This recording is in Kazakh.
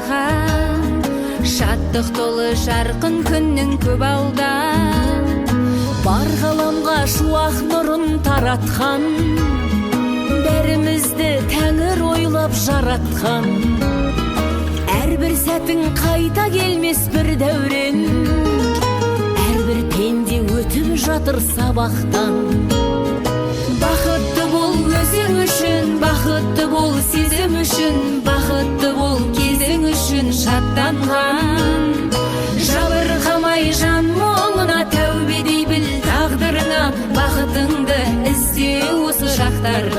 жасаған, шаттық толы жарқын күннің көп алда, бар ғаламға шуақ нұрын таратқан, бәрімізді Тәңір ойлап жаратқан. Әрбір сәтің қайта келмес бір дәурен, әрбір пенде өтіп жатыр сабақтан. Бақытты бол өзің үшін, бақытты бол сезім үшін, бақытты бол кезің үшін шаттанған. Жабырқамай жан мұңына тәубе дей біл тағдырыңа, бақытыңды ізде осы шақтар